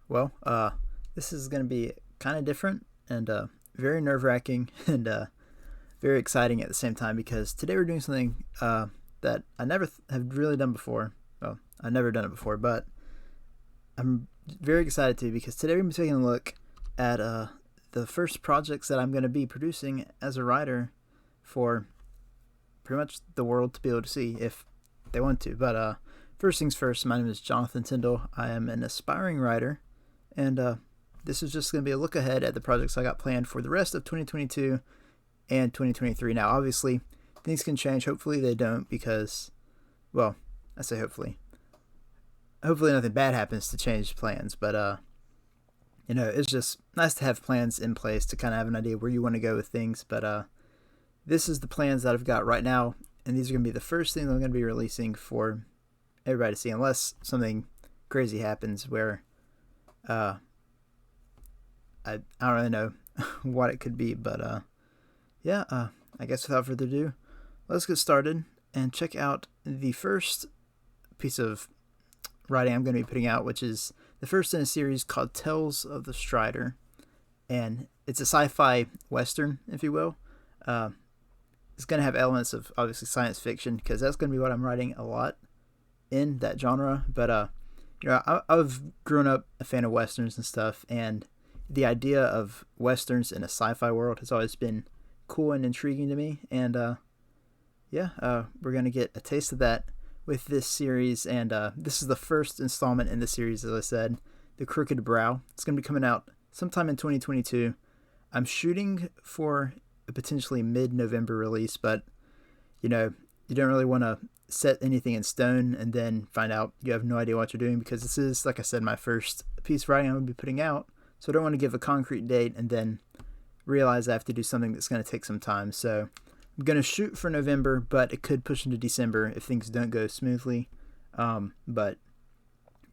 Well, this is going to be kind of different and very nerve wracking and very exciting at the same time because today we're doing something that I never have really done before. Well, I've never done it before, but I'm very excited to because today we're going to be taking a look at the first projects that I'm going to be producing as a writer for pretty much the world to be able to see if they want to. But first things first, my name is Jonathan Tyndall. I am an aspiring writer, and this is just going to be a look ahead at the projects I got planned for the rest of 2022 and 2023. Now, obviously, things can change. Hopefully, they don't because, well, I say hopefully. Hopefully, nothing bad happens to change plans, but it's just nice to have plans in place to kind of have an idea where you want to go with things. But this is the plans that I've got right now, and these are going to be the first things I'm going to be releasing for everybody to see, unless something crazy happens where I don't really know what it could be. But I guess without further ado, let's get started and check out the first piece of writing I'm going to be putting out, which is the first in a series called Tales of the Strider, and it's a sci-fi western, if you will. It's going to have elements of obviously science fiction because that's going to be what I'm writing a lot in that genre. But I've grown up a fan of westerns and stuff, and the idea of westerns in a sci-fi world has always been cool and intriguing to me. And we're going to get a taste of that with this series, and this is the first installment in the series, as I said, The Crooked Brow. It's going to be coming out sometime in 2022. I'm shooting for a potentially mid-November release, but you don't really want to set anything in stone and then find out you have no idea what you're doing, because this is, like I said, my first piece of writing I'm going to be putting out, so I don't want to give a concrete date and then realize I have to do something that's going to take some time. So I'm going to shoot for November, but it could push into December if things don't go smoothly. But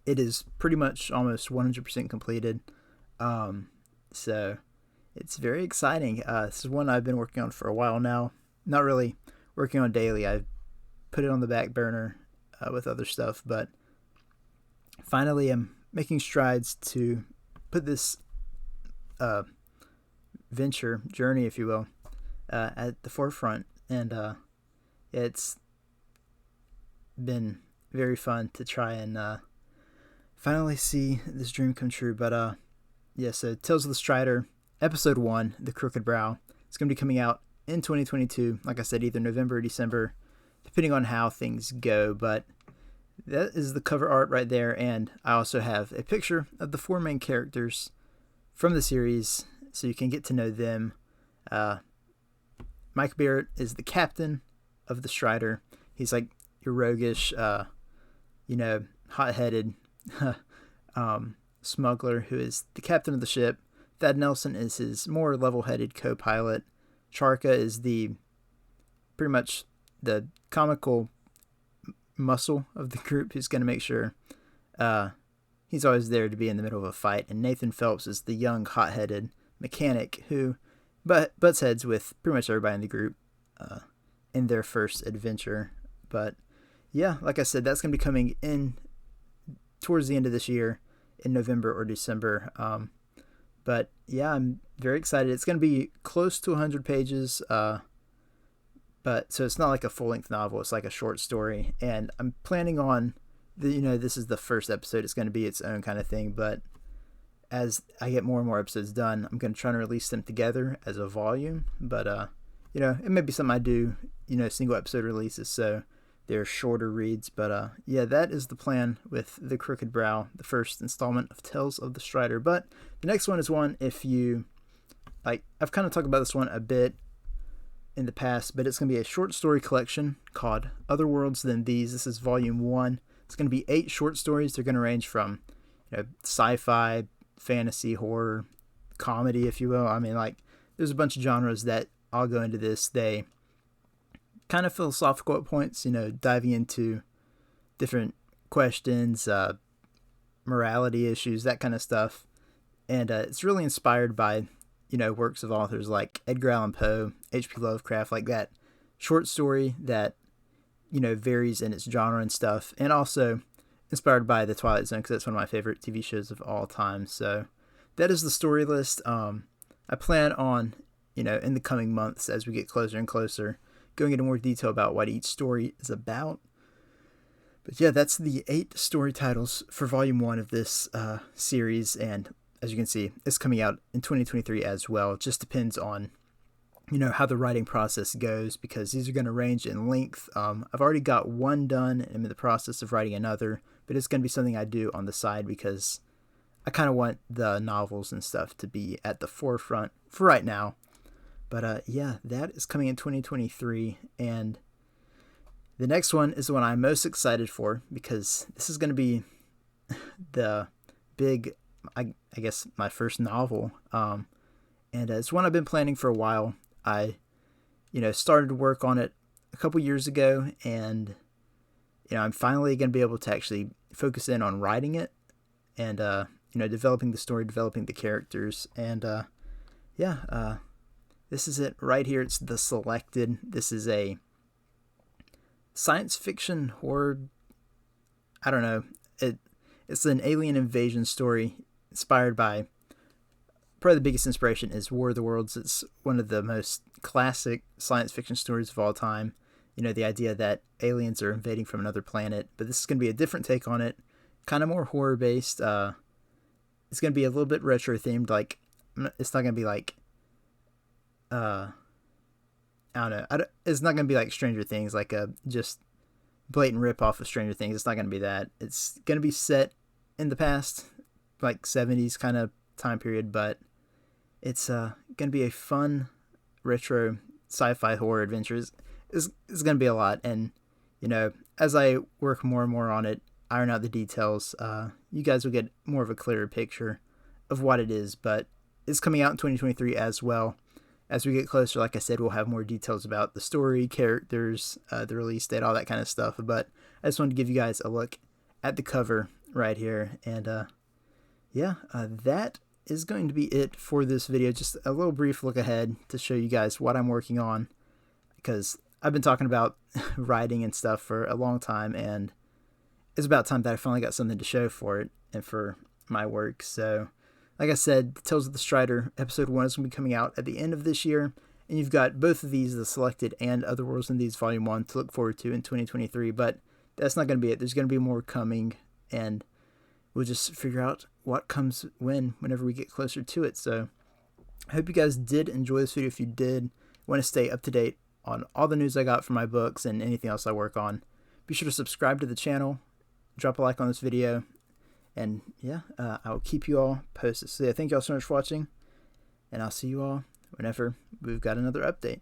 it is pretty much almost 100% completed. So it's very exciting. This is one I've been working on for a while now. Not really working on daily. I've put it on the back burner with other stuff, but finally I'm making strides to put this journey, if you will, at the forefront, and it's been very fun to try and finally see this dream come true. But so Tales of the Strider, Episode 1, The Crooked Brow. It's going to be coming out in 2022, like I said, either November or December, depending on how things go. But that is the cover art right there, and I also have a picture of the four main characters from the series, so you can get to know them. Mike Barrett is the captain of the Strider. He's like your roguish, hot-headed smuggler who is the captain of the ship. Thad Nelson is his more level-headed co-pilot. Charka is pretty much the comical muscle of the group who's going to make sure he's always there to be in the middle of a fight. And Nathan Phelps is the young, hot-headed mechanic who butts heads with pretty much everybody in the group in their first adventure. But yeah, like I said, that's going to be coming in towards the end of this year in November or December. But yeah, I'm very excited. It's going to be close to 100 pages, but so it's not like a full-length novel. It's like a short story, and I'm planning on this is the first episode. It's going to be its own kind of thing, but as I get more and more episodes done, I'm going to try to release them together as a volume. But it may be something I do, single episode releases, so they're shorter reads. But that is the plan with The Crooked Brow, the first installment of Tales of the Strider. But the next one is one, if you like, I've kind of talked about this one a bit in the past, but it's going to be a short story collection called Other Worlds Than These. This is volume 1. It's going to be 8 short stories. They're going to range from sci-fi, fantasy, horror, comedy, if you will. I mean, like, there's a bunch of genres that all go into this. They kind of philosophical at points, diving into different questions, morality issues, that kind of stuff. And it's really inspired by, works of authors like Edgar Allan Poe, H.P. Lovecraft, like that short story that, varies in its genre and stuff. And also inspired by The Twilight Zone, because that's one of my favorite TV shows of all time. So that is the story list. I plan on, in the coming months, as we get closer and closer, going into more detail about what each story is about. But yeah, that's the 8 story titles for Volume 1 of this series, and as you can see, it's coming out in 2023 as well. It just depends on, how the writing process goes, because these are going to range in length. I've already got one done, and I'm in the process of writing another, but it's going to be something I do on the side, because I kind of want the novels and stuff to be at the forefront for right now. But yeah, that is coming in 2023, and the next one is the one I'm most excited for, because this is going to be the big, I guess, my first novel. And it's one I've been planning for a while. I, started to work on it a couple years ago, and, I'm finally going to be able to actually focus in on writing it and, developing the story, developing the characters. And, this is it right here. It's The Selected. This is a science fiction horror. I don't know. It's an alien invasion story inspired by, probably the biggest inspiration is War of the Worlds. It's one of the most classic science fiction stories of all time. The idea that aliens are invading from another planet, but this is going to be a different take on it, kind of more horror based. It's going to be a little bit retro themed. Like, it's not going to be like, I don't know. It's not going to be like Stranger Things, like a just blatant rip off of Stranger Things. It's not going to be that. It's going to be set in the past, like 70s kind of time period, but it's going to be a fun retro sci-fi horror adventure. It's going to be a lot, and as I work more and more on it, iron out the details, you guys will get more of a clearer picture of what it is. But it's coming out in 2023 as well. As we get closer, like I said, we'll have more details about the story, characters, the release date, all that kind of stuff. But I just wanted to give you guys a look at the cover right here. And that is going to be it for this video. Just a little brief look ahead to show you guys what I'm working on, because I've been talking about writing and stuff for a long time, and it's about time that I finally got something to show for it and for my work. So like I said, Tales of the Strider Episode 1 is going to be coming out at the end of this year, and you've got both of these, The Selected and Other Worlds in These Volume 1, to look forward to in 2023, but that's not going to be it. There's going to be more coming, and we'll just figure out what comes whenever we get closer to it. So I hope you guys did enjoy this video. If you did want to stay up to date on all the news I got for my books and anything else I work on, be sure to subscribe to the channel, drop a like on this video, and yeah, I'll keep you all posted. So yeah, thank you all so much for watching, and I'll see you all whenever we've got another update.